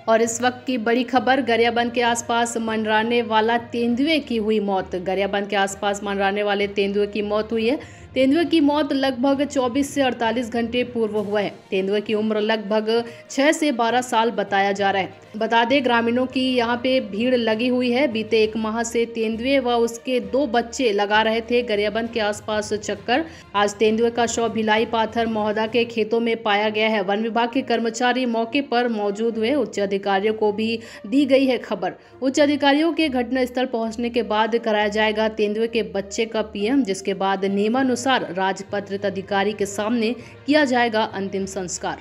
और इस वक्त की बड़ी खबर, गरियाबंद के आसपास मंडराने वाला तेंदुए की हुई मौत। गरियाबंद के आसपास मंडराने वाले तेंदुए की मौत हुई है। तेंदुए की मौत लगभग 24 से 48 घंटे पूर्व हुआ है। तेंदुए की उम्र लगभग 6 से 12 साल बताया जा रहा है। बता दें, ग्रामीणों की यहाँ पे भीड़ लगी हुई है। बीते 1 माह से तेंदुए व उसके 2 बच्चे लगा रहे थे गरियाबंद के आसपास चक्कर। आज तेंदुए का शव भिलाई पाथर महोदा के खेतों में पाया गया है। वन विभाग के कर्मचारी मौके पर मौजूद हुए। उच्च अधिकारियों को भी दी गई है खबर। उच्च अधिकारियों के घटनास्थल पहुंचने के बाद कराया जाएगा तेंदुए के बच्चे का पीएम, जिसके बाद नियमानुसार राजपत्रित अधिकारी के सामने किया जाएगा अंतिम संस्कार।